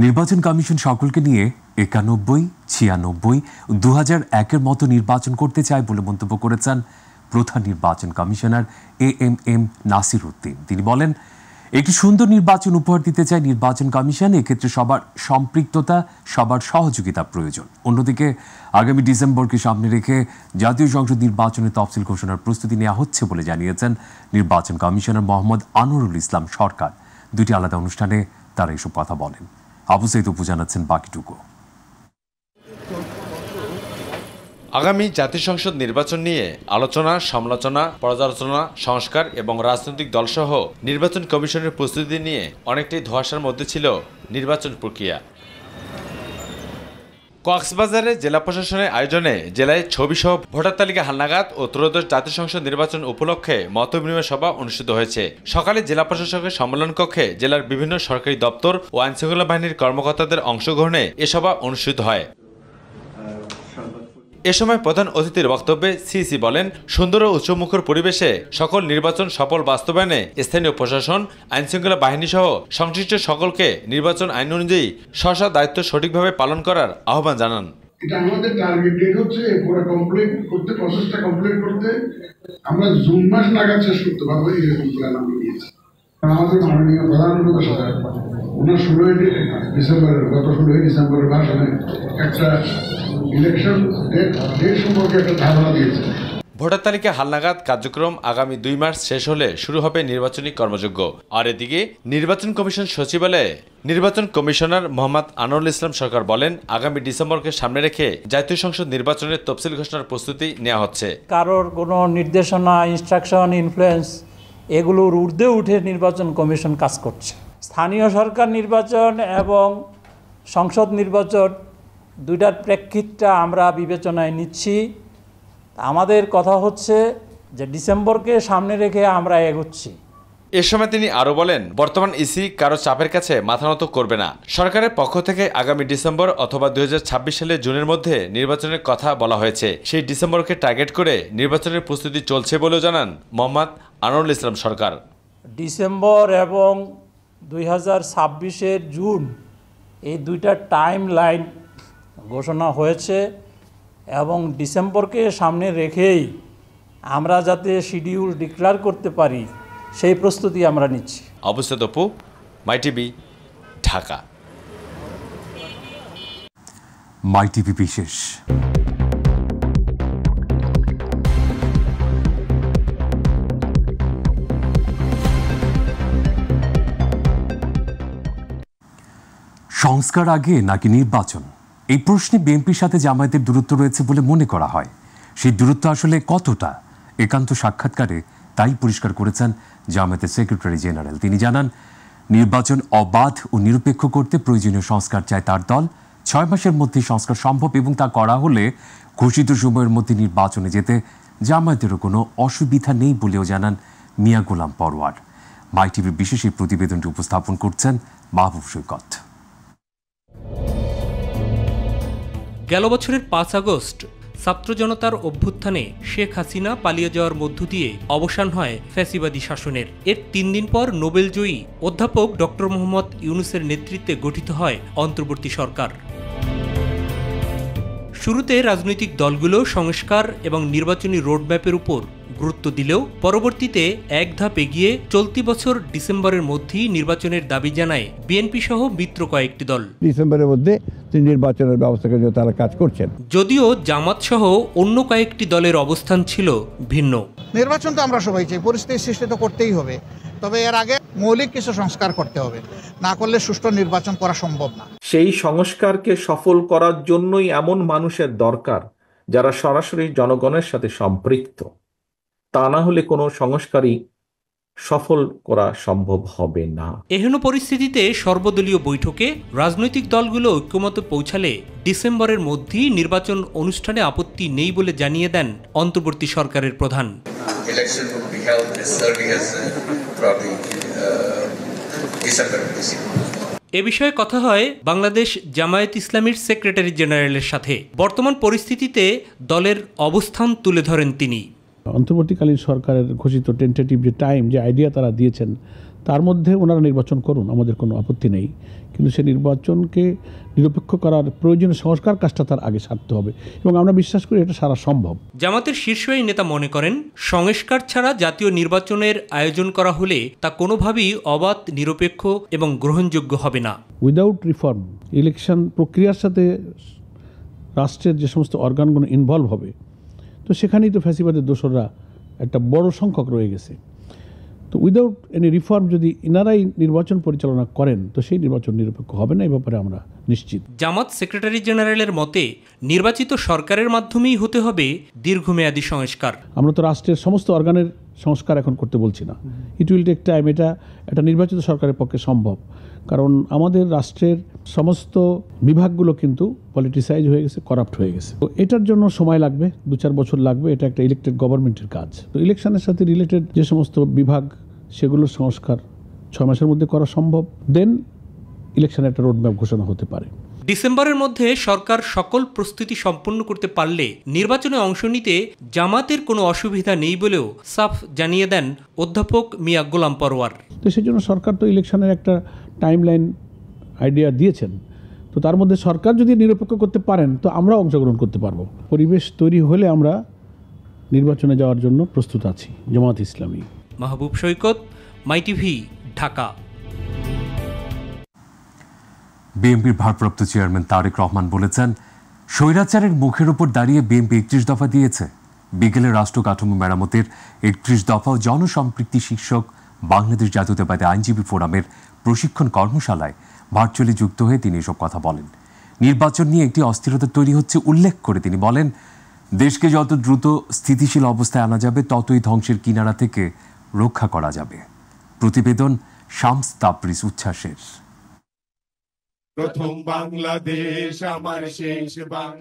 নির্বাচন কমিশন সকলকে নিয়ে ৯১, ৯৬, ২০০১-এর মতো নির্বাচন করতে চায় বলে মন্তব্য করেছেন প্রধান নির্বাচন কমিশনার AMM নাসির উদ্দিন। তিনি বলেন, একটি সুন্দর নির্বাচন উপহার দিতে চায় নির্বাচন কমিশন। এক্ষেত্রে সবার সম্পৃক্ততা, সবার সহযোগিতা প্রয়োজন। অন্যদিকে আগামী ডিসেম্বরকে সামনে রেখে জাতীয় সংসদ নির্বাচনের তফসিল ঘোষণার প্রস্তুতি নেওয়া হচ্ছে বলে জানিয়েছেন নির্বাচন কমিশনার মোহাম্মদ আনোয়ারুল ইসলাম সরকার। দুটি আলাদা অনুষ্ঠানে তারা এসব কথা বলেন। আবু সাইদ অপু জানাচ্ছেন বাকিটুকু। আগামী জাতীয় সংসদ নির্বাচন নিয়ে আলোচনা, সমালোচনা, পর্যালোচনা, সংস্কার এবং রাজনৈতিক দলসহ নির্বাচন কমিশনের প্রস্তুতি নিয়ে অনেকটাই ধোঁয়াশার মধ্যে ছিল নির্বাচন প্রক্রিয়া। কক্সবাজারে জেলা প্রশাসনের আয়োজনে জেলায় ছবিসহ ভোটার তালিকা হালনাগাদ ও ত্রয়োদশ জাতীয় সংসদ নির্বাচন উপলক্ষে মতবিনিময় সভা অনুষ্ঠিত হয়েছে। সকালে জেলা প্রশাসকের সম্মেলন কক্ষে জেলার বিভিন্ন সরকারি দপ্তর ও আইনশৃঙ্খলা বাহিনীর কর্মকর্তাদের অংশগ্রহণে এ সভা অনুষ্ঠিত হয়। এ সময় প্রধান অতিথির বক্তব্যে সিসি বলেন, সুন্দর ও উচ্চমুখর পরিবেশে সকল নির্বাচন সফল বাস্তবায়নে স্থানীয় প্রশাসন, আইনশৃঙ্খলা বাহিনী সহ সংশ্লিষ্ট সকলকে নির্বাচন আইন অনুযায়ী স্ব দায়িত্ব সঠিকভাবে পালন করার আহ্বান জানান। এটা আমাদের টার্গেট ডেট হচ্ছে পুরো কমপ্লিট করতে, প্রসেসটা কমপ্লিট করতে আমরা জুন মাস নাগাদ শেষ করতে পারবো, এরকম প্ল্যান আমরা নিয়েছি। আমাদের মাননীয় প্রধানমন্ত্রী সাহেব ওনার 16 ডিসেম্বরের গত 16 ডিসেম্বরের ভাষণে একটা ইলেকশন ডেট সম্পর্কে একটা ধারণা দিয়েছে। ভোটার তালিকা হালনাগাদ কার্যক্রম আগামী 2 মার্চ শেষ হলে শুরু হবে নির্বাচনী কর্মযজ্ঞ। আর এদিকে নির্বাচন কমিশন সচিবালয়ে নির্বাচন কমিশনার মোহাম্মদ আনোয়ারুল ইসলাম সরকার বলেন, আগামী ডিসেম্বরকে সামনে রেখে জাতীয় সংসদ নির্বাচনের তফসিল ঘোষণার প্রস্তুতি নেওয়া হচ্ছে। কারোর কোনো নির্দেশনা, ইনস্ট্রাকশন, ইনফ্লুয়েন্স এগুলোর ঊর্ধ্বে উঠে নির্বাচন কমিশন কাজ করছে। স্থানীয় সরকার নির্বাচন এবং সংসদ নির্বাচন দুইটার প্রেক্ষিতটা আমরা বিবেচনায় নিচ্ছি। আমাদের কথা হচ্ছে যে ডিসেম্বরকে সামনে রেখে আমরা এগোচ্ছি। এ সময় তিনি আরও বলেন, বর্তমান ইসি কারো চাপের কাছে মাথা নত করবে না। সরকারের পক্ষ থেকে আগামী ডিসেম্বর অথবা 2026 সালের জুনের মধ্যে নির্বাচনের কথা বলা হয়েছে। সেই ডিসেম্বরকে টার্গেট করে নির্বাচনের প্রস্তুতি চলছে বলেও জানান মোহাম্মদ আনোয়ারুল ইসলাম সরকার। ডিসেম্বর এবং 2026-এর জুন এই দুইটা টাইম লাইন ঘোষণা হয়েছে এবং ডিসেম্বরকে সামনে রেখেই আমরা যাতে শিডিউল ডিক্লেয়ার করতে পারি সেই প্রস্তুতি আমরা নিচ্ছি। আবু সাইদ অপু, মাই টিভি, ঢাকা। মাই টিভি বিশেষ। সংস্কার আগে নাকি নির্বাচন, এই প্রশ্নে বিএনপির সাথে জামায়াতের দূরত্ব রয়েছে বলে মনে করা হয়। সেই দূরত্ব আসলে কতটা, একান্ত সাক্ষাৎকারে তাই পরিষ্কার করেছেন জামায়াতের সেক্রেটারি জেনারেল। তিনি জানান, নির্বাচন অবাধ ও নিরপেক্ষ করতে প্রয়োজনীয় সংস্কার চায় তার দল। 6 মাসের মধ্যে সংস্কার সম্ভব এবং তা করা হলে ঘোষিত সময়ের মধ্যে নির্বাচনে যেতে জামায়াতেরও কোনো অসুবিধা নেই বলেও জানান মিয়া গোলাম পরোয়ার। মাই টিভির বিশেষ এই প্রতিবেদনটি উপস্থাপন করছেন মাহবুব সৈকত। গেল বছরের 5 আগস্ট ছাত্র জনতার অভ্যুত্থানে শেখ হাসিনা পালিয়ে যাওয়ার মধ্য দিয়ে অবসান হয় ফ্যাসিবাদী শাসনের। এর 3 দিন পর নোবেলজয়ী অধ্যাপক ডক্টর মোহাম্মদ ইউনূসের নেতৃত্বে গঠিত হয় অন্তর্বর্তী সরকার। শুরুতে রাজনৈতিক দলগুলো সংস্কার এবং নির্বাচনী রোডম্যাপের উপর গুরুত্ব দিলেও পরবর্তীতে এক ধাপ এগিয়ে চলতি বছর ডিসেম্বরের মধ্যেই নির্বাচনের দাবি জানায় বিএনপি সহ মিত্র কয়েকটি দল। ডিসেম্বরের মধ্যে নির্বাচনের ব্যবস্থা করে তারা কাজ করছেন। যদিও জামাত সহ অন্য কয়েকটি দলের অবস্থান ছিল ভিন্ন। নির্বাচন তো আমরা সবাই চাই, পরিস্থিতি সৃষ্টি তো করতেই হবে, তবে এর আগে মৌলিক কিছু সংস্কার করতে হবে, না করলে সুষ্ঠু নির্বাচন করা সম্ভব না। সেই সংস্কারকে সফল করার জন্যই এমন মানুষের দরকার যারা সরাসরি জনগণের সাথে সম্পৃক্ত। তা না হলে কোনো সংস্কারই সফল করা সম্ভব হবে না। এহেন পরিস্থিতিতে সর্বদলীয় বৈঠকে রাজনৈতিক দলগুলো ঐক্যমতে পৌঁছালে ডিসেম্বরের মধ্যেই নির্বাচন অনুষ্ঠানে আপত্তি নেই বলে জানিয়ে দেন অন্তর্বর্তী সরকারের প্রধান। এ বিষয়ে কথা হয় বাংলাদেশ জামায়াত ইসলামীর সেক্রেটারি জেনারেলের সাথে। বর্তমান পরিস্থিতিতে দলের অবস্থান তুলে ধরেন তিনি। অন্তর্বর্তীকালীন সরকারের ঘোষিত টেন্টেটিভ যে টাইম, যে আইডিয়া তারা দিয়েছেন, তার মধ্যে ওনারা নির্বাচন করুন, আমাদের কোনো আপত্তি নেই, কিন্তু সে নির্বাচনকে নিরপেক্ষ করার প্রয়োজনীয় সংস্কার কাজটা তার আগে সারতে হবে এবং আমরা বিশ্বাস করি এটা সারা সম্ভব। জামাতের শীর্ষ এই নেতা মনে করেন, সংস্কার ছাড়া জাতীয় নির্বাচনের আয়োজন করা হলে তা কোনোভাবেই অবাধ, নিরপেক্ষ এবং গ্রহণযোগ্য হবে না। উইদাউট রিফর্ম ইলেকশন প্রক্রিয়ার সাথে রাষ্ট্রের যে সমস্ত অর্গানগুলো ইনভলভ হবে, তো সেখানেই তো ফ্যাসিবাদের দোসররা একটা বড় সংখ্যক রয়ে গেছে। তো উইদাউট এনি রিফর্ম যদি ইনারাই নির্বাচন পরিচালনা করেন, তো সেই নির্বাচন নিরপেক্ষ হবে না, এই ব্যাপারে আমরা নিশ্চিত। জামাত সেক্রেটারি জেনারেলের মতে, নির্বাচিত সরকারের মাধ্যমেই হতে হবে দীর্ঘমেয়াদী সংস্কার। আমরা তো রাষ্ট্রের সমস্ত অর্গানের সংস্কার এখন করতে বলছি না, ইট উইল টেক টাইম। এটা নির্বাচিত সরকারের পক্ষে সম্ভব, কারণ আমাদের রাষ্ট্রের সমস্ত বিভাগগুলো কিন্তু পলিটিসাইজ হয়ে গেছে, করাপ্ট হয়ে গেছে। তো এটার জন্য সময় লাগবে, 2-4 বছর লাগবে। এটা একটা ইলেক্টেড গভর্নমেন্টের কাজ। তো ইলেকশনের সাথে রিলেটেড যে সমস্ত বিভাগ, সেগুলোর সংস্কার 6 মাসের মধ্যে করা সম্ভব। দেন ইলেকশনের একটা রোডম্যাপ ঘোষণা হতে পারে। ডিসেম্বরের মধ্যে সরকার সকল প্রস্তুতি সম্পন্ন করতে পারলে নির্বাচনে অংশ নিতে জামাতের কোনো অসুবিধা নেই বলেও সাফ জানিয়ে দেন অধ্যাপক মিয়া গোলাম পরওয়ার। তো সেই জন্য সরকার তো ইলেকশনের একটা টাইমলাইন আইডিয়া দিয়েছেন। তো তার মধ্যে সরকার যদি নিরপেক্ষ করতে পারেন, তো আমরা অংশগ্রহণ করতে পারবো। পরিবেশ তৈরি হলে আমরা নির্বাচনে যাওয়ার জন্য প্রস্তুত আছি। জামাত ইসলামী। মাহবুব সৈকত, মাই টিভি, ঢাকা। বিএনপির ভারপ্রাপ্ত চেয়ারম্যান তারেক রহমান বলেছেন, স্বৈরাচারের মুখের উপর দাঁড়িয়ে বিএনপি 31 দফা দিয়েছে। বিকেলে রাষ্ট্র কাঠামো মেরামতের 31 দফা ও জনসম্পৃক্তি শীর্ষক বাংলাদেশ জাতীয়তাবাদী আইনজীবী ফোরামের প্রশিক্ষণ কর্মশালায় ভার্চুয়ালি যুক্ত হয়ে তিনি এসব কথা বলেন। নির্বাচন নিয়ে একটি অস্থিরতা তৈরি হচ্ছে উল্লেখ করে তিনি বলেন, দেশকে যত দ্রুত স্থিতিশীল অবস্থায় আনা যাবে, ততই ধ্বংসের কিনারা থেকে রক্ষা করা যাবে। প্রতিবেদন শামস তাবরিজ উচ্ছ্বাসের।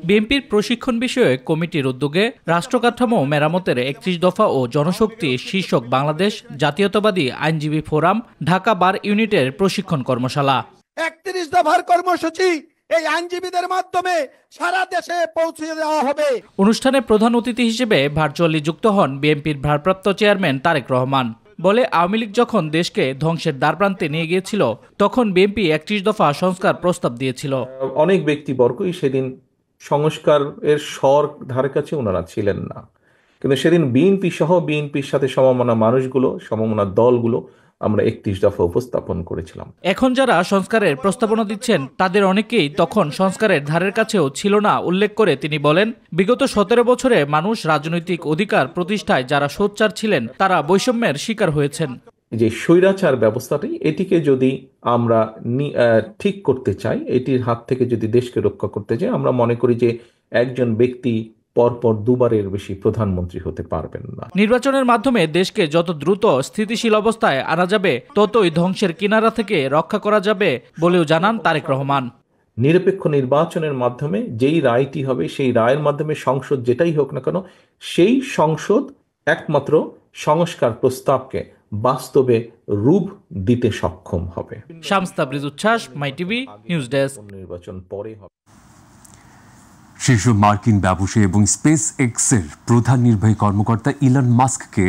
বিএনপির প্রশিক্ষণ বিষয়ক কমিটির উদ্যোগে রাষ্ট্র কাঠামো মেরামতের 31 দফা ও জনশক্তি শীর্ষক বাংলাদেশ জাতীয়তাবাদী আইনজীবী ফোরাম ঢাকা বার ইউনিটের প্রশিক্ষণ কর্মশালা। 31 দফার কর্মসূচি এই আইনজীবীদের মাধ্যমে সারা দেশে পৌঁছে দেওয়া হবে। অনুষ্ঠানে প্রধান অতিথি হিসেবে ভার্চুয়ালি যুক্ত হন বিএনপির ভারপ্রাপ্ত চেয়ারম্যান তারেক রহমান। বলে, আওয়ামী লীগ যখন দেশকে ধ্বংসের দ্বারপ্রান্তে নিয়ে গিয়েছিল, তখন বিএনপি 31 দফা সংস্কার প্রস্তাব দিয়েছিল। অনেক ব্যক্তিবর্গই সেদিন সংস্কারের স্বর ধারে কাছে ওনারা ছিলেন না, কিন্তু সেদিন বিএনপি সহ বিএনপির সাথে সমমনা মানুষগুলো, সমমনা দলগুলো আমরা 31 দফা উপস্থাপন করেছিলাম। এখন যারা সংস্কারের প্রস্তাবনা দিচ্ছেন, তাদের অনেকেই তখন সংস্কারের ধারের কাছেও ছিল না উল্লেখ করে তিনি বলেন, বিগত 17 বছরে মানুষ রাজনৈতিক অধিকার প্রতিষ্ঠায় যারা সোচ্চার ছিলেন, তারা বৈষম্যের শিকার হয়েছেন। যে স্বৈরাচার ব্যবস্থাটি, এটিকে যদি আমরা ঠিক করতে চাই, এটির হাত থেকে যদি দেশকে রক্ষা করতে চাই, আমরা মনে করি যে একজন ব্যক্তি পরপর 2বারের বেশি প্রধানমন্ত্রী হতে পারবেন না। নির্বাচনের মাধ্যমে দেশকে যত দ্রুত স্থিতিশীল অবস্থায় আনা যাবে, ততই ধ্বংসের কিনারা থেকে রক্ষা করা যাবে বলেও জানান তারেক রহমান। নিরপেক্ষ নির্বাচনের মাধ্যমে যেই রায়টি হবে, সেই রায়ের মাধ্যমে সংসদ যেটাই হোক না কেন, সেই সংসদ একমাত্র সংস্কার প্রস্তাবকে বাস্তবে রূপ দিতে সক্ষম হবে। শামস তাবরিজ উচ্ছ্বাস, মাই টিভি নিউজ ডেস্ক। নির্বাচন পরে হবে। শীর্ষ মার্কিন ব্যবসায়ী এবং স্পেস এক্সের প্রধান নির্বাহী কর্মকর্তা ইলন মাস্ককে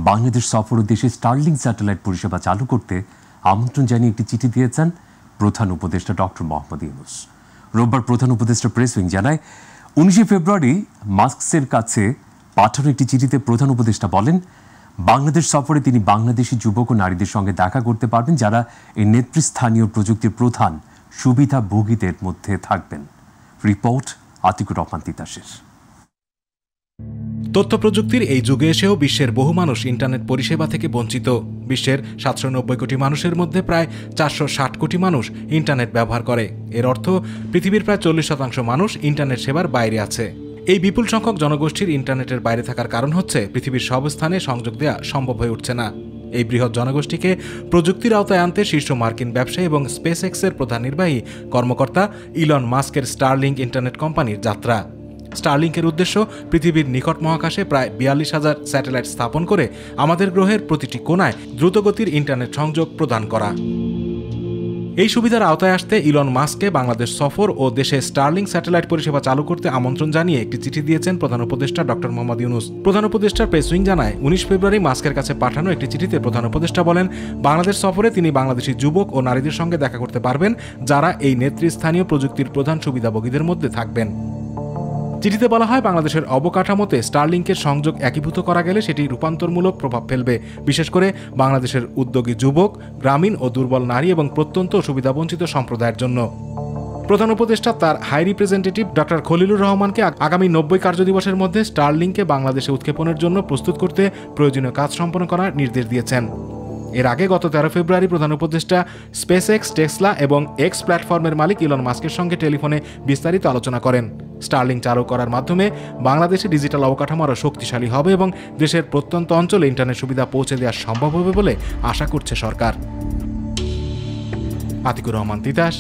বাংলাদেশ সফর ও দেশে স্টারলিংক স্যাটেলাইট পরিষেবা চালু করতে আমন্ত্রণ জানিয়ে একটি চিঠি দিয়েছেন প্রধান উপদেষ্টা ডক্টর মোহাম্মদ ইউনূস। রোববার প্রধান উপদেষ্টা প্রেস উইং জানায়, 19 ফেব্রুয়ারি মাস্কের কাছে পাঠানো একটি চিঠিতে প্রধান উপদেষ্টা বলেন, বাংলাদেশ সফরে তিনি বাংলাদেশি যুবক ও নারীদের সঙ্গে দেখা করতে পারবেন, যারা এই নেতৃস্থানীয় প্রযুক্তির প্রধান সুবিধাভোগীদের মধ্যে থাকবেন। রিপোর্ট আতিকুর রহমান তিতাসের। তথ্য প্রযুক্তির এই যুগে এসেও বিশ্বের বহু মানুষ ইন্টারনেট পরিষেবা থেকে বঞ্চিত। বিশ্বের 790 কোটি মানুষের মধ্যে প্রায় 460 কোটি মানুষ ইন্টারনেট ব্যবহার করে। এর অর্থ পৃথিবীর প্রায় 40% মানুষ ইন্টারনেট সেবার বাইরে আছে। এই বিপুল সংখ্যক জনগোষ্ঠীর ইন্টারনেটের বাইরে থাকার কারণ হচ্ছে পৃথিবীর সব স্থানে সংযোগ দেওয়া সম্ভব হয়ে উঠছে না। এই বৃহৎ জনগোষ্ঠীকে প্রযুক্তির আওতায় আনতে শীর্ষ মার্কিন ব্যবসায়ী এবং স্পেস এক্সের প্রধান নির্বাহী কর্মকর্তা ইলন মাস্কের স্টারলিংক ইন্টারনেট কোম্পানির যাত্রা। স্টারলিংকের উদ্দেশ্য পৃথিবীর নিকট মহাকাশে প্রায় 42,000 স্যাটেলাইট স্থাপন করে আমাদের গ্রহের প্রতিটি কোণায় দ্রুতগতির ইন্টারনেট সংযোগ প্রদান করা। এই সুবিধার আওতায় আসতে ইলন মাস্ককে বাংলাদেশ সফর ও দেশে স্টারলিংক স্যাটেলাইট পরিষেবা চালু করতে আমন্ত্রণ জানিয়ে একটি চিঠি দিয়েছেন প্রধান উপদেষ্টা ডক্টর মোহাম্মদ ইউনূস। প্রধান উপদেষ্টার প্রেস উইং জানায় 19 ফেব্রুয়ারি মাস্কের কাছে পাঠানো একটি চিঠিতে প্রধান উপদেষ্টা বলেন, বাংলাদেশ সফরে তিনি বাংলাদেশি যুবক ও নারীদের সঙ্গে দেখা করতে পারবেন যারা এই নেতৃস্থানীয় প্রযুক্তির প্রধান সুবিধাভোগীদের মধ্যে থাকবেন। চিঠিতে বলা হয়, বাংলাদেশের অবকাঠামোতে স্টারলিংকের সংযোগ একীভূত করা গেলে সেটি রূপান্তরমূলক প্রভাব ফেলবে, বিশেষ করে বাংলাদেশের উদ্যোগী যুবক, গ্রামীণ ও দুর্বল নারী এবং প্রত্যন্ত ও সুবিধাবঞ্চিত সম্প্রদায়ের জন্য। প্রধান উপদেষ্টা তার হাই রিপ্রেজেন্টেটিভ ডক্টর খলিলুর রহমানকে আগামী 90 কার্যদিবসের মধ্যে স্টারলিংকে বাংলাদেশে উৎক্ষেপণের জন্য প্রস্তুত করতে প্রয়োজনীয় কাজ সম্পন্ন করার নির্দেশ দিয়েছেন। এর আগে গত 13 ফেব্রুয়ারি প্রধান উপদেষ্টা স্পেসএক্স, টেসলা এবং এক্স প্ল্যাটফর্মের মালিক ইলন মাস্কের সঙ্গে টেলিফোনে বিস্তারিত আলোচনা করেন। স্টারলিংক চালু করার মাধ্যমে বাংলাদেশে ডিজিটাল অবকাঠামো আরও শক্তিশালী হবে এবং দেশের প্রত্যন্ত অঞ্চলে ইন্টারনেট সুবিধা পৌঁছে দেওয়া সম্ভব হবে বলে আশা করছে সরকার। আতিকুর রহমান তিতাস,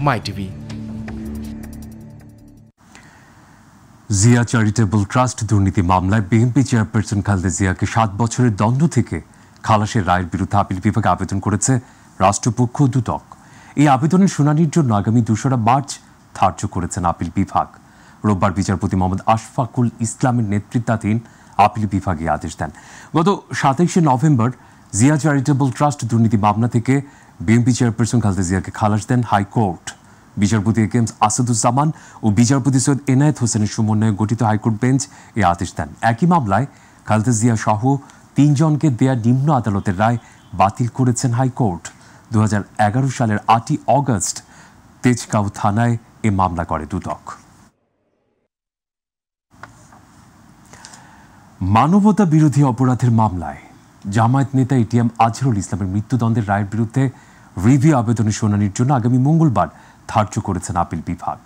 মাই টিভি। জিয়া চ্যারিটেবল ট্রাস্ট দুর্নীতি মামলায় বিএনপি চেয়ারপারসন খালেদা জিয়াকে 7 বছরের দণ্ড থেকে খালাসের রায়ের বিরুদ্ধে আপিল বিভাগে আবেদন করেছে রাষ্ট্রপক্ষ দুদক। এই আবেদনের শুনানির জন্য আগামী 2রা মার্চ ধার্য করেছেন আপিল বিভাগ। রোববার বিচারপতি মোহাম্মদ আশফাকুল ইসলামের নেতৃত্বাধীন আপিল বিভাগে আদেশ দেন। গত 27শে নভেম্বর জিয়া চ্যারিটেবল ট্রাস্ট দুর্নীতি মামলা থেকে বিএনপি চেয়ারপারসন খালেদা জিয়াকে খালাস দেন হাইকোর্ট। বিচারপতি এ কে এম আসাদুজ্জামান ও বিচারপতি সৈয়দ এনায়েত হোসেনের সমন্বয়ে গঠিত হাইকোর্ট বেঞ্চ এই আদেশ দেন। একই মামলায় খালেদা জিয়া সহ 3 জনকে দেয়া নিম্ন আদালতের রায় বাতিল করেছেন হাইকোর্ট। 2011 সালের 8ই অগস্ট তেজগাঁও থানায় এ মামলা করে দুদক। মানবতা বিরোধী অপরাধের মামলায় জামায়াত নেতা এটিএম আজহারুল ইসলামের মৃত্যুদণ্ডের রায়ের বিরুদ্ধে রিভিউ আবেদনের শুনানির জন্য আগামী মঙ্গলবার ধার্য করেছেন আপিল বিভাগ।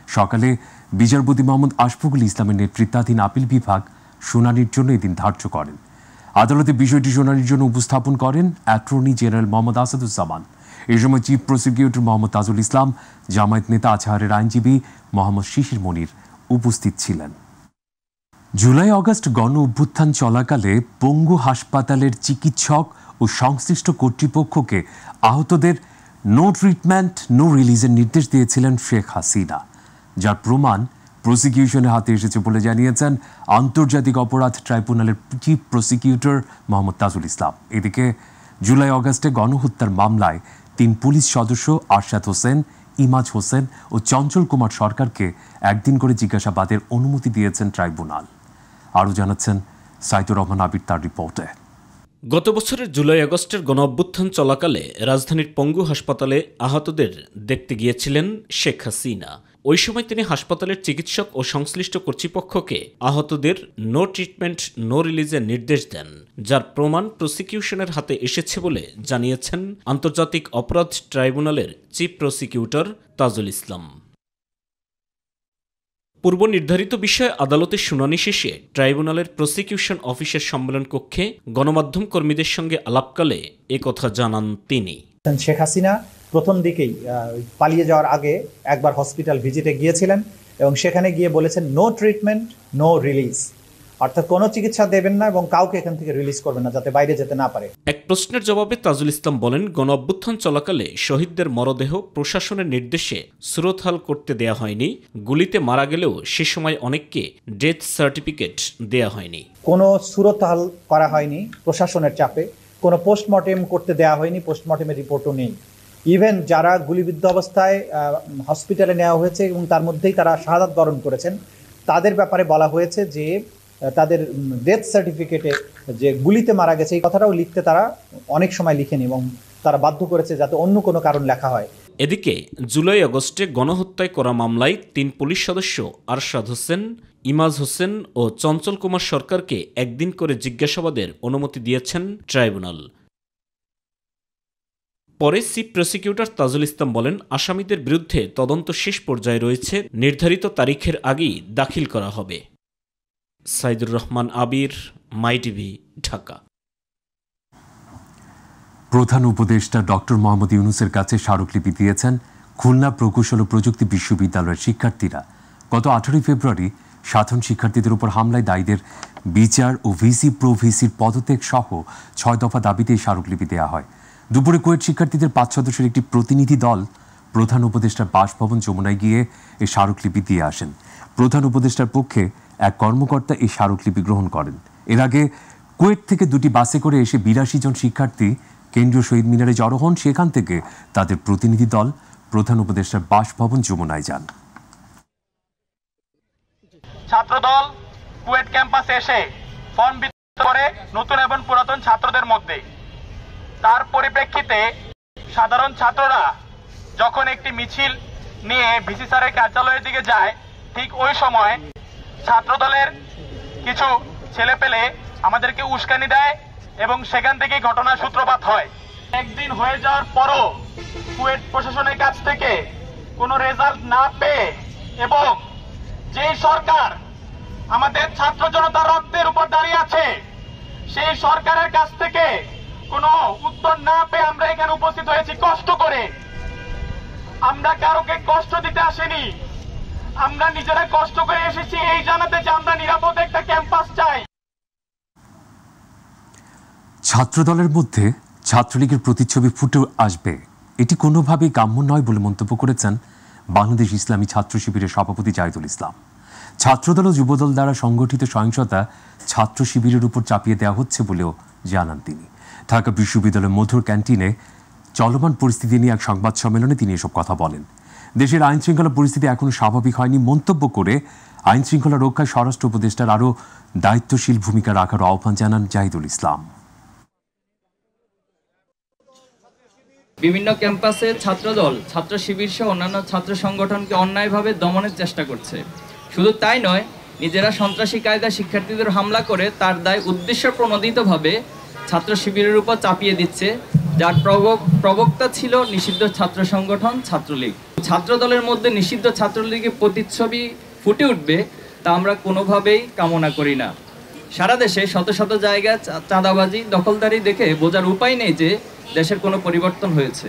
সকালে বিচারপতি মোহাম্মদ আশফাকুল ইসলামের নেতৃত্বাধীন আপিল বিভাগ শুনানির জন্য এদিন ধার্য করেন। আদালতে বিষয়টি শুনানির জন্য উপস্থাপন করেন অ্যাটর্নি জেনারেল মোহাম্মদ আসাদুজ্জামান। এই সময় চিফ প্রসিকিউটর মোহাম্মদ তাজুল ইসলাম, জামায়াত নেতা আজহারের আইনজীবী মোহাম্মদ শিশির মনির উপস্থিত ছিলেন। জুলাই আগস্ট গণ অভ্যুত্থান চলাকালে পঙ্গু হাসপাতালের চিকিৎসক ও সংশ্লিষ্ট কর্তৃপক্ষকে আহতদের নো ট্রিটমেন্ট নো রিলিজের নির্দেশ দিয়েছিলেন শেখ হাসিনা, যার প্রমাণ প্রসিকিউশনের হাতে এসেছে বলে জানিয়েছেন আন্তর্জাতিক অপরাধ ট্রাইব্যুনালের চিফ প্রসিকিউটর মোহাম্মদ তাজুল ইসলাম। এদিকে জুলাই আগস্টে গণহত্যার মামলায় 3 পুলিশ সদস্য আরশাদ হোসেন, ইমাজ হোসেন ও চঞ্চল কুমার সরকারকে একদিন করে জিজ্ঞাসাবাদের অনুমতি দিয়েছেন ট্রাইব্যুনাল। আরও জানাচ্ছেন সাইদুর রহমান আবির তার রিপোর্টে। গত বছরের জুলাই আগস্টের গণঅভ্যুত্থান চলাকালে রাজধানীর পঙ্গু হাসপাতালে আহতদের দেখতে গিয়েছিলেন শেখ হাসিনা। ওই সময় তিনি হাসপাতালের চিকিৎসক ও সংশ্লিষ্ট কর্তৃপক্ষকে আহতদের নো ট্রিটমেন্ট নো রিলিজের নির্দেশ দেন, যার প্রমাণ প্রসিকিউশনের হাতে এসেছে বলে জানিয়েছেন আন্তর্জাতিক অপরাধ ট্রাইব্যুনালের চিফ প্রসিকিউটর তাজুল ইসলাম। পূর্ব নির্ধারিত বিষয়ে আদালতের শুনানি শেষে ট্রাইব্যুনালের প্রসিকিউশন অফিসের সম্মেলন কক্ষে গণমাধ্যম কর্মীদের সঙ্গে আলাপকালে একথা জানান তিনি। শেখ হাসিনা প্রথম দিকেই পালিয়ে যাওয়ার আগে একবার হসপিটাল ভিজিটে গিয়েছিলেন এবং সেখানে গিয়ে বলেছেন নো ট্রিটমেন্ট নো রিলিজ, অর্থাৎ কোনো চিকিৎসা দেবেন না এবং কাউকে এখান থেকে রিলিজ করবেন না যাতে বাইরে যেতে না পারে। এক প্রশ্নের জবাবে তাজুল ইসলাম বলেন, গণঅভ্যুত্থান চলাকালে শহীদদের মরদেহ প্রশাসনের নির্দেশে সুরতহাল করতে দেয়া হয়নি। গুলিতে মারা গেলেও সে সময় অনেককে ডেথ সার্টিফিকেট দেয়া হয়নি। কোনো সুরতহাল করা হয়নি প্রশাসনের চাপে, কোনো পোস্টমর্টেম করতে দেয়া হয়নি, পোস্টমর্টেমের রিপোর্টও নেই। ইভেন যারা গুলিবিদ্ধ অবস্থায় হসপিটালে নেওয়া হয়েছে এবং তার মধ্যেই তারা শাহাদাত বরণ করেছেন, তাদের ব্যাপারে বলা হয়েছে যে তাদের ডেথ সার্টিফিকেটে যে গুলিতে মারা গেছে এই কথাটাও লিখতে তারা অনেক সময় লিখেনি এবং তারা বাধ্য করেছে যাতে অন্য কোনো কারণ লেখা হয়। এদিকে জুলাই আগস্টে গণহত্যায় করা মামলায় 3 পুলিশ সদস্য আরশাদ হোসেন, ইমাজ হোসেন ও চঞ্চল কুমার সরকারকে একদিন করে জিজ্ঞাসাবাদের অনুমতি দিয়েছেন ট্রাইব্যুনাল। পরে চিফ প্রসিকিউটর তাজুল ইসলাম বলেন, আসামিদের বিরুদ্ধে তদন্ত শেষ পর্যায়ে রয়েছে, নির্ধারিত তারিখের আগেই দাখিল করা হবে। সাইদুর রহমান আবির, মাই টিভি, ঢাকা। প্রধান উপদেষ্টা ডক্টর মোহাম্মদ ইউনূসের কাছে স্মারকলিপি দিয়েছেন খুলনা প্রকৌশল ও প্রযুক্তি বিশ্ববিদ্যালয়ের শিক্ষার্থীরা। গত 18 ফেব্রুয়ারি সাধারণ শিক্ষার্থীদের উপর হামলায় দায়ীদের বিচার ও ভিসি প্রো ভিসির পদত্যাগ সহ 6 দফা দাবিতে এই স্মারকলিপি দেওয়া হয়। দুপুরে কুয়েট শিক্ষার্থীদের 5 সদস্যের একটি প্রতিনিধি দল প্রধান উপদেষ্টার বাসভবন যমুনায় গিয়ে এই স্মারকলিপি দিয়ে আসেন। প্রধান উপদেষ্টার পক্ষে এক কর্মকর্তা এই স্মারকলিপি গ্রহণ করেন। এর আগে কুয়েট থেকে 2টি বাসে করে এসে 82 জন শিক্ষার্থী কেন্দ্রীয় শহীদ মিনারে জড়ো হন। সেখান থেকে তাদের প্রতিনিধি দল প্রধান উপদেষ্টার বাসভবন যমুনায় যান। ছাত্রদল কুয়েট ক্যাম্পাসে এসে ফর্ম বিতরণ করে নতুন এবং পুরাতন ছাত্রদের মধ্যে। তার পরিপ্রেক্ষিতে সাধারণ ছাত্ররা যখন একটি মিছিল নিয়ে ভিসি স্যারের কার্যালয়ের দিকে যায়, ঠিক ওই সময় ছাত্রদলের কিছু ছেলেপেলে আমাদেরকে উস্কানি দেয় এবং সেখান থেকে ঘটনার সূত্রপাত হয়। একদিন হয়ে যাওয়ার পরও কুয়েট প্রশাসনের কাছ থেকে কোনো রেজাল্ট না পেয়ে এবং যে সরকার আমাদের ছাত্র জনতার রক্তের উপর দাঁড়িয়ে আছে, সেই সরকারের কাছ থেকে কোনো উত্তর না পেয়ে আমরা এখানে উপস্থিত হয়েছি কষ্ট করে। আমরা কারোকে কষ্ট দিতে আসিনি, আমরা নিজেরা কষ্ট করে এসেছি এই জানাতে যে আমরা নিরাপদ একটা ক্যাম্পাস চাই। ছাত্রদলের মধ্যে ছাত্রলীগের প্রতিচ্ছবি ফুটে আসবে, এটি কোনোভাবেই কাম্য নয় বলে মন্তব্য করেছেন বাংলাদেশ ইসলামী ছাত্র শিবিরের সভাপতি জাহিদুল ইসলাম। ছাত্রদল ও যুবদল দ্বারা সংগঠিত সহিংসতা ছাত্র শিবিরের উপর চাপিয়ে দেওয়া হচ্ছে বলেও জানান তিনি। ঢাকা বিশ্ববিদ্যালয়ের মধুর ক্যান্টিনে চলমান পরিস্থিতি নিয়ে এক সংবাদ সম্মেলনে তিনি এসব কথা বলেন। দেশের আইন শৃঙ্খলা পরিস্থিতি এখনো স্বাভাবিক হয়নি মন্তব্য করে আইন শৃঙ্খলা রক্ষায় স্বরাষ্ট্র উপদেষ্টার আরও দায়িত্বশীল ভূমিকা রাখার আহ্বান জানান জাহিদুল ইসলাম। বিভিন্ন ক্যাম্পাসে ছাত্রদল, ছাত্র শিবির সহ অন্যান্য ছাত্র সংগঠনকে অন্যায়ভাবে দমনের চেষ্টা করছে। শুধু তাই নয়, নিজেরা সন্ত্রাসী কায়দায় শিক্ষার্থীদের হামলা করে তার দায় উদ্দেশ্য প্রণোদিতভাবে ছাত্র শিবিরের উপর চাপিয়ে দিচ্ছে, যার প্রবক্তা ছিল নিষিদ্ধ ছাত্র সংগঠন ছাত্রলীগ। ছাত্রদলের মধ্যে নিষিদ্ধ ছাত্রলীগের প্রতিচ্ছবি ফুটে উঠবে তা আমরা কোনোভাবেই কামনা করি না। সারা দেশে শত শত জায়গায় চাঁদাবাজি, দখলদারি দেখে বোঝার উপায় নেই যে দেশের কোনো পরিবর্তন হয়েছে।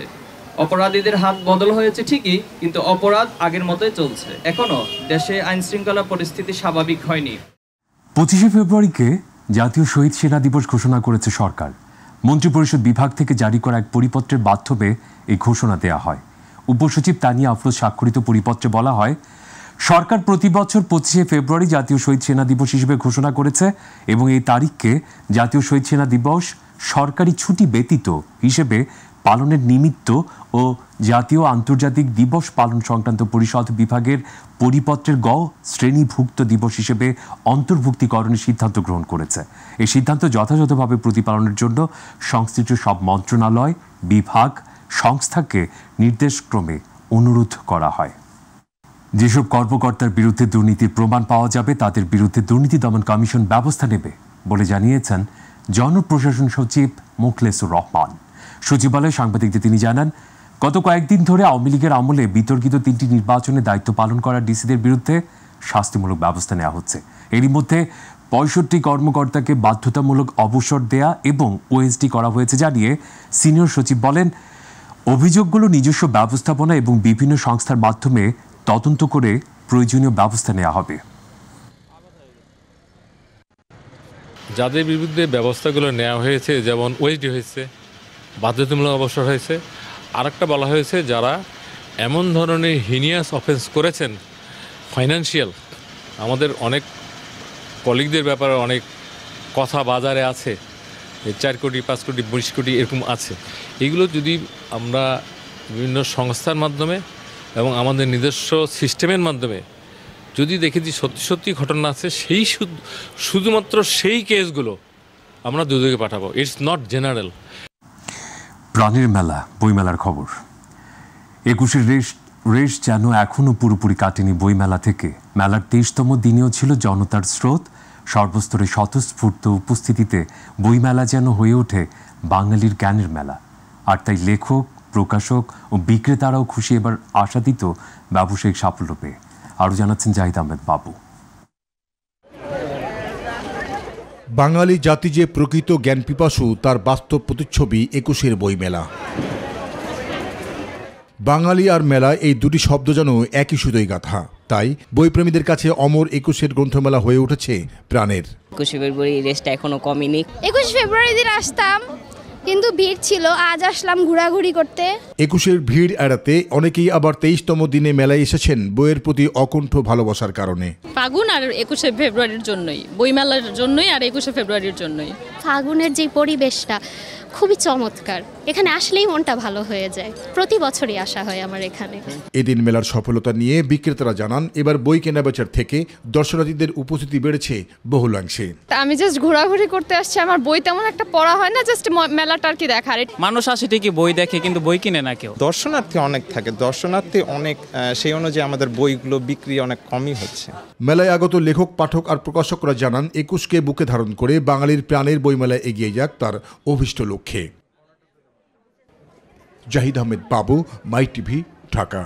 অপরাধীদের হাত বদল হয়েছে ঠিকই, কিন্তু অপরাধ আগের মতোই চলছে। এখনো দেশে আইন শৃঙ্খলা পরিস্থিতি স্বাভাবিক হয়নি। 25শে ফেব্রুয়ারিকে জাতীয় শহীদ সেনা দিবস ঘোষণা করেছে সরকার। মন্ত্রিপরিষদ বিভাগ থেকে জারি করা এক পরিপত্রের মাধ্যমে এই ঘোষণা দেওয়া হয়। উপসচিব তানিয়া আফরোজ স্বাক্ষরিত পরিপত্রে বলা হয়, সরকার প্রতি বছর 25শে ফেব্রুয়ারি জাতীয় শহীদ সেনা দিবস হিসেবে ঘোষণা করেছে এবং এই তারিখকে জাতীয় শহীদ সেনা দিবস সরকারি ছুটি ব্যতীত হিসেবে পালনের নিমিত্ত ও জাতীয় আন্তর্জাতিক দিবস পালন সংক্রান্ত পরিষদ বিভাগের পরিপত্রের গ শ্রেণীভুক্ত দিবস হিসেবে অন্তর্ভুক্তিকরণের সিদ্ধান্ত গ্রহণ করেছে। এই সিদ্ধান্ত যথাযথভাবে প্রতিপালনের জন্য সংশ্লিষ্ট সব মন্ত্রণালয়, বিভাগ, সংস্থাকে নির্দেশক্রমে অনুরোধ করা হয়। যেসব কর্মকর্তার বিরুদ্ধে দুর্নীতির প্রমাণ পাওয়া যাবে তাদের বিরুদ্ধে দুর্নীতি দমন কমিশন ব্যবস্থা নেবে বলে জানিয়েছেন জনপ্রশাসন সচিব মোখলেসুর রহমান। সচিবালয়ে সাংবাদিকদের তিনি জানান, গত কয়েকদিন ধরে আওয়ামী লীগের আমলে বিতর্কিত 3টি নির্বাচনে দায়িত্ব পালন করা ডিসিদের বিরুদ্ধে শাস্তিমূলক ব্যবস্থা নেওয়া হচ্ছে। এরই মধ্যে 65 কর্মকর্তাকে বাধ্যতামূলক অবসর দেয়া এবং ওএসডি করা হয়েছে জানিয়ে সিনিয়র সচিব বলেন, অভিযোগগুলো নিজস্ব ব্যবস্থাপনা এবং বিভিন্ন সংস্থার মাধ্যমে তদন্ত করে প্রয়োজনীয় ব্যবস্থা নেওয়া হবে। যাদের বিরুদ্ধে ব্যবস্থাগুলো নেওয়া হয়েছে, যেমন ওএসডি হয়েছে, বাধ্যতামূলক অবসর হয়েছে, আরেকটা বলা হয়েছে যারা এমন ধরনের হিনিয়াস অফেন্স করেছেন, ফাইন্যান্সিয়াল, আমাদের অনেক কলিগদের ব্যাপারে অনেক কথা বাজারে আছে, 4 কোটি 5 কোটি 20 কোটি এরকম আছে। এগুলো যদি আমরা বিভিন্ন সংস্থার মাধ্যমে এবং আমাদের নিজস্ব সিস্টেমের মাধ্যমে যদি দেখি যে সত্যি সত্যি ঘটনা আছে, সেই শুধুমাত্র সেই কেসগুলো আমরা দুদকে পাঠাবো। It's not general. প্রাণের মেলা, বইমেলার খবর। 21-এর রেশ যেন এখনও পুরোপুরি কাটেনি বইমেলা থেকে। মেলার 23তম দিনেও ছিল জনতার স্রোত। সর্বস্তরে স্বতঃস্ফূর্ত উপস্থিতিতে বইমেলা যেন হয়ে ওঠে বাঙালির জ্ঞানের মেলা। আর তাই লেখক, প্রকাশক ও বিক্রেতারাও খুশি, এবার আশাতীত ব্যবসায়িক সাফল্য পেয়ে। আরও জানাচ্ছেন জাহিদ আহমেদ বাবু। বাঙালি জাতি যে প্রকৃত জ্ঞান পিপাসু তার বাস্তব প্রতিচ্ছবি 21-এর বইমেলা। বাঙালি আর মেলা এই দুটি শব্দ যেন একই সুতোয় গাঁথা। তাই বইপ্রেমীদের কাছে অমর 21-এর গ্রন্থমেলা হয়ে উঠেছে প্রাণের। 21 ফেব্রুয়ারি রেসটা এখনো কমেনি। 21 ফেব্রুয়ারি দিন আসতাম, কিন্তু ভিড় ছিল, আজ আসলাম ঘোরাঘুরি করতে। 21-এর ভিড় এড়াতে অনেকেই আবার 23তম দিনে মেলায় এসেছেন বইয়ের প্রতি অকুণ্ঠ ভালোবাসার কারণে। ফাগুন আর 21শে ফেব্রুয়ারির জন্যই, বইমেলার জন্যই আর 21শে ফেব্রুয়ারির জন্যই। ফাগুনের যে পরিবেশটা খুবই চমৎকার, এখানে আসলেই মনটা ভালো হয়ে যায়। প্রতি বছরই আসা হয় আমার এখানে। এদিন মেলার সফলতা নিয়ে বিক্রেতারা জানান এবার বই কেনাবেচার থেকে দর্শনার্থীদের উপস্থিতি বেড়েছে বহুলাংশে। আমি জাস্ট ঘোরাঘুরি করতে আসছি, আমার বই তেমন একটা পড়া হয় না, জাস্ট মেলাটা আর কি দেখার। মানুষ আসে ঠিকই বই দেখে কিন্তু বই কিনে না কেউ। দর্শনার্থী অনেক থাকে, দর্শনার্থী অনেক, সেই অনুযায়ী আমাদের বইগুলো বিক্রি অনেক কমই হচ্ছে। মেলায় আগত লেখক, পাঠক আর প্রকাশকরা জানান 21কে বুকে ধারণ করে বাঙালির প্রাণের বইমেলায় এগিয়ে যাক তার অভীষ্ট লক্ষ্যে। জাহিদ আহমেদ বাবু, মাই টিভি, ঢাকা।